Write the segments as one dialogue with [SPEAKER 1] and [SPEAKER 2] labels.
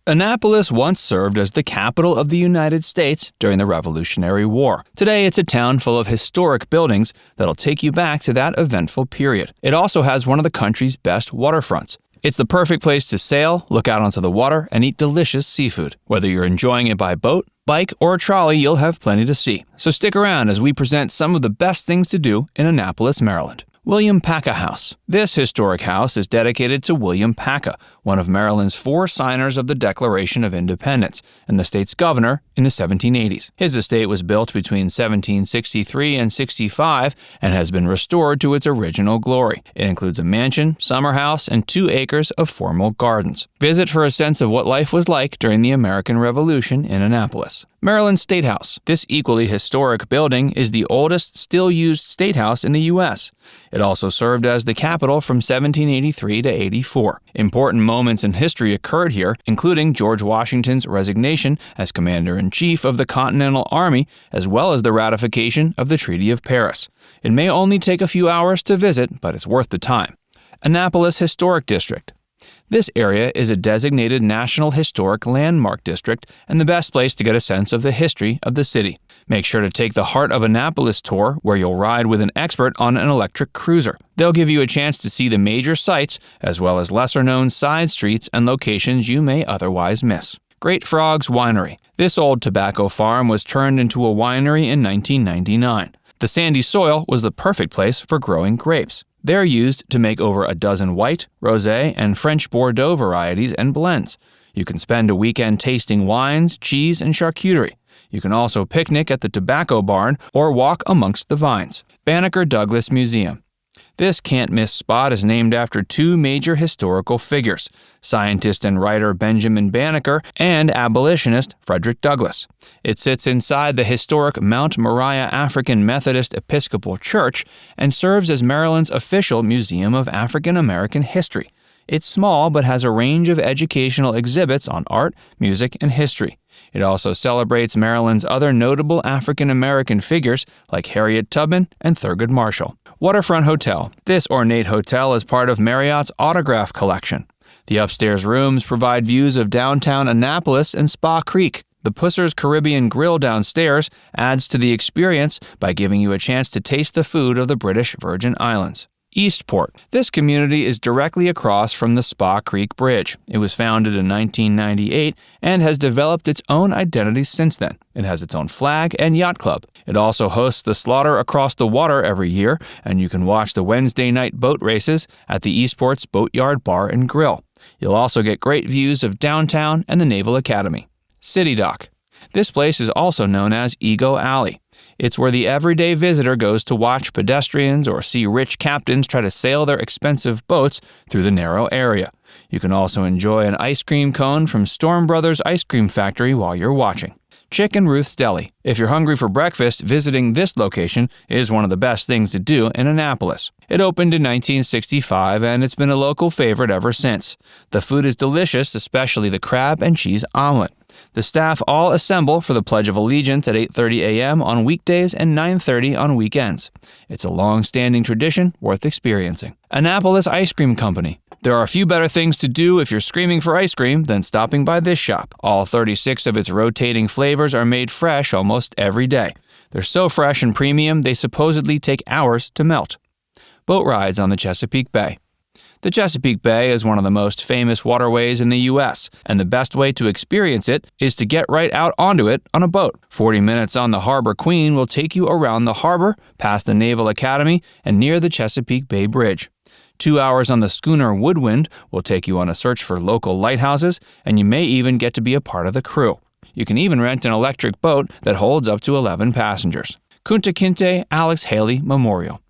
[SPEAKER 1] Annapolis once served as the capital of the United States during the Revolutionary War. Today, it's a town full of historic buildings that'll take you back to that eventful period. It also has one of the country's best waterfronts. It's the perfect place to sail, look out onto the water, and eat delicious seafood. Whether you're enjoying it by boat, bike, or trolley, you'll have plenty to see. So stick around as we present some of the best things to do in Annapolis, Maryland. William Paca House. This historic house is dedicated to William Paca, one of Maryland's 4 signers of the Declaration of Independence and the state's governor in the 1780s. His estate was built between 1763 and 65 and has been restored to its original glory. It includes a mansion, summer house, and 2 acres of formal gardens. Visit for a sense of what life was like during the American Revolution in Annapolis. Maryland State House. This equally historic building is the oldest still-used state house in the U.S. It also served as the capital from 1783 to 84. Important moments in history occurred here, including George Washington's resignation as Commander-in-Chief of the Continental Army, as well as the ratification of the Treaty of Paris. It may only take a few hours to visit, but it's worth the time. Annapolis Historic District. This area is a designated National Historic Landmark District and the best place to get a sense of the history of the city. Make sure to take the Heart of Annapolis tour, where you'll ride with an expert on an electric cruiser. They'll give you a chance to see the major sites, as well as lesser-known side streets and locations you may otherwise miss. Great Frogs Winery. This old tobacco farm was turned into a winery in 1999. The sandy soil was the perfect place for growing grapes. They're used to make over a dozen white, rosé, and French Bordeaux varieties and blends. You can spend a weekend tasting wines, cheese, and charcuterie. You can also picnic at the tobacco barn or walk amongst the vines. Banneker-Douglass Museum. This can't-miss spot is named after 2 major historical figures, scientist and writer Benjamin Banneker and abolitionist Frederick Douglass. It sits inside the historic Mount Moriah African Methodist Episcopal Church and serves as Maryland's official museum of African American history. It's small but has a range of educational exhibits on art, music, and history. It also celebrates Maryland's other notable African American figures like Harriet Tubman and Thurgood Marshall. Waterfront Hotel. This ornate hotel is part of Marriott's Autograph Collection. The upstairs rooms provide views of downtown Annapolis and Spa Creek. The Pusser's Caribbean Grill downstairs adds to the experience by giving you a chance to taste the food of the British Virgin Islands. Eastport. This community is directly across from the Spa Creek Bridge. It was founded in 1998 and has developed its own identity since then. It has its own flag and yacht club. It also hosts the Slaughter Across the Water every year, and you can watch the Wednesday night boat races at the Eastport's Boatyard Bar and Grill. You'll also get great views of downtown and the Naval Academy. City Dock. This place is also known as Ego Alley. It's where the everyday visitor goes to watch pedestrians or see rich captains try to sail their expensive boats through the narrow area. You can also enjoy an ice cream cone from Storm Brothers Ice Cream Factory while you're watching. Chick and Ruth's Deli. If you're hungry for breakfast, visiting this location is one of the best things to do in Annapolis. It opened in 1965 and it's been a local favorite ever since. The food is delicious, especially the crab and cheese omelet. The staff all assemble for the Pledge of Allegiance at 8:30 a.m. on weekdays and 9:30 on weekends. It's a long-standing tradition worth experiencing. Annapolis Ice Cream Company. There are a few better things to do if you're screaming for ice cream than stopping by this shop. All 36 of its rotating flavors are made fresh almost every day. They're so fresh and premium, they supposedly take hours to melt. Boat rides on the Chesapeake Bay. The Chesapeake Bay is one of the most famous waterways in the U.S., and the best way to experience it is to get right out onto it on a boat. 40 minutes on the Harbor Queen will take you around the harbor, past the Naval Academy, and near the Chesapeake Bay Bridge. 2 hours on the schooner Woodwind will take you on a search for local lighthouses, and you may even get to be a part of the crew. You can even rent an electric boat that holds up to 11 passengers. Kunta Kinte-Alex Haley Memorial.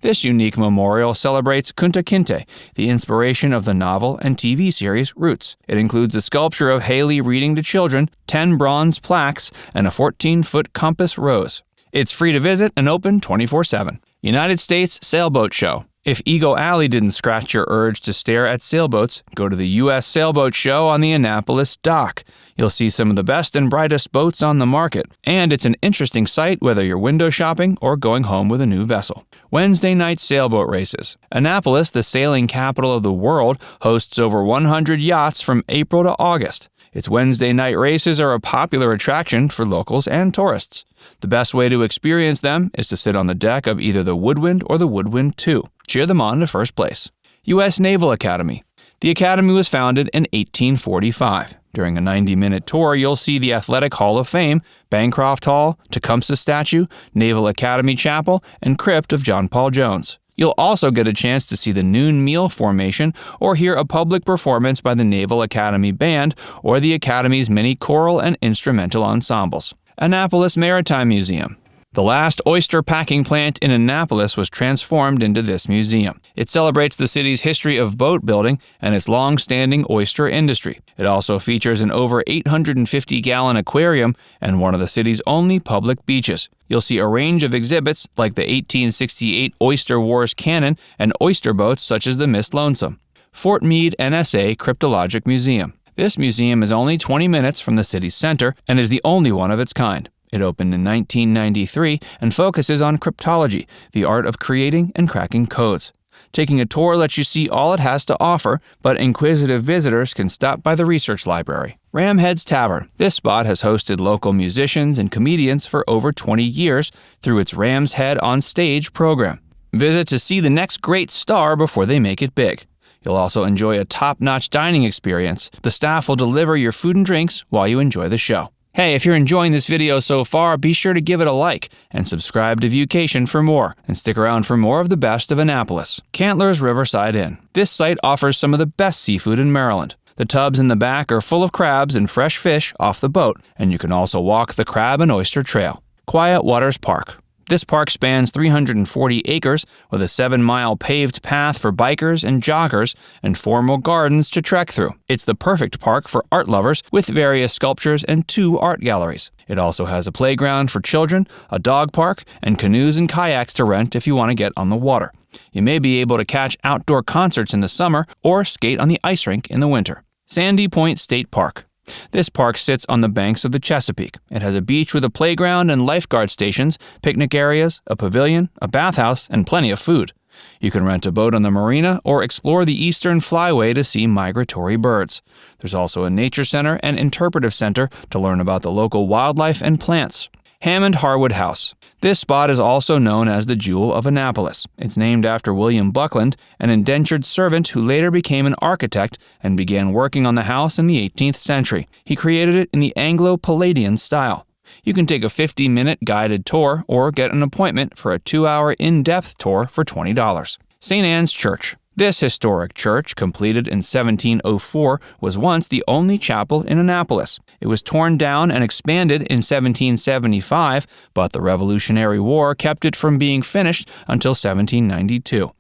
[SPEAKER 1] This unique memorial celebrates Kunta Kinte, the inspiration of the novel and TV series Roots. It includes a sculpture of Haley reading to children, 10 bronze plaques, and a 14-foot compass rose. It's free to visit and open 24/7. United States Sailboat Show. If Ego Alley didn't scratch your urge to stare at sailboats, go to the U.S. Sailboat Show on the Annapolis dock. You'll see some of the best and brightest boats on the market, and it's an interesting sight whether you're window shopping or going home with a new vessel. Wednesday night sailboat races. Annapolis, the sailing capital of the world, hosts over 100 yachts from April to August. Its Wednesday night races are a popular attraction for locals and tourists. The best way to experience them is to sit on the deck of either the Woodwind or the Woodwind II. Cheer them on to first place. U.S. Naval Academy. The Academy was founded in 1845. During a 90-minute tour, you'll see the Athletic Hall of Fame, Bancroft Hall, Tecumseh Statue, Naval Academy Chapel, and Crypt of John Paul Jones. You'll also get a chance to see the noon meal formation or hear a public performance by the Naval Academy Band or the Academy's many choral and instrumental ensembles. Annapolis Maritime Museum. The last oyster packing plant in Annapolis was transformed into this museum. It celebrates the city's history of boat building and its long-standing oyster industry. It also features an over 850-gallon aquarium and one of the city's only public beaches. You'll see a range of exhibits like the 1868 Oyster Wars cannon and oyster boats such as the Miss Lonesome. Fort Meade NSA Cryptologic Museum. This museum is only 20 minutes from the city's center and is the only one of its kind. It opened in 1993 and focuses on cryptology, the art of creating and cracking codes. Taking a tour lets you see all it has to offer, but inquisitive visitors can stop by the research library. Heads Tavern. This spot has hosted local musicians and comedians for over 20 years through its Ram's Head on Stage program. Visit to see the next great star before they make it big. You'll also enjoy a top-notch dining experience. The staff will deliver your food and drinks while you enjoy the show. Hey, if you're enjoying this video so far, be sure to give it a like and subscribe to Viewcation for more, and stick around for more of the best of Annapolis. Cantler's Riverside Inn. This site offers some of the best seafood in Maryland. The tubs in the back are full of crabs and fresh fish off the boat, and you can also walk the Crab and Oyster Trail. Quiet Waters Park. This park spans 340 acres with a 7-mile paved path for bikers and joggers and formal gardens to trek through. It's the perfect park for art lovers with various sculptures and 2 art galleries. It also has a playground for children, a dog park, and canoes and kayaks to rent if you want to get on the water. You may be able to catch outdoor concerts in the summer or skate on the ice rink in the winter. Sandy Point State Park. This park sits on the banks of the Chesapeake. It has a beach with a playground and lifeguard stations, picnic areas, a pavilion, a bathhouse, and plenty of food. You can rent a boat on the marina or explore the Eastern Flyway to see migratory birds. There's also a nature center and interpretive center to learn about the local wildlife and plants. Hammond-Harwood House. This spot is also known as the Jewel of Annapolis. It's named after William Buckland, an indentured servant who later became an architect and began working on the house in the 18th century. He created it in the Anglo-Palladian style. You can take a 50-minute guided tour or get an appointment for a 2-hour in-depth tour for $20. St. Anne's Church. This historic church, completed in 1704, was once the only chapel in Annapolis. It was torn down and expanded in 1775, but the Revolutionary War kept it from being finished until 1792.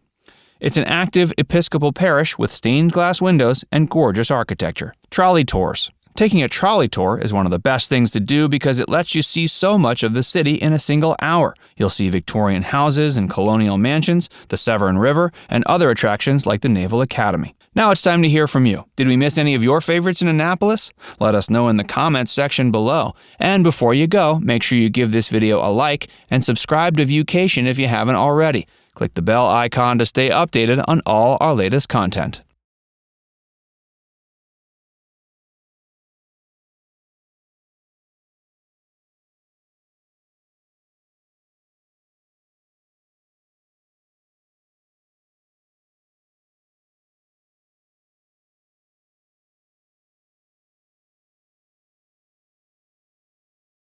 [SPEAKER 1] It's an active Episcopal parish with stained glass windows and gorgeous architecture. Trolley Tours. Taking a trolley tour is one of the best things to do because it lets you see so much of the city in a single hour. You'll see Victorian houses and colonial mansions, the Severn River, and other attractions like the Naval Academy. Now it's time to hear from you. Did we miss any of your favorites in Annapolis? Let us know in the comments section below. And before you go, make sure you give this video a like and subscribe to Viewcation if you haven't already. Click the bell icon to stay updated on all our latest content.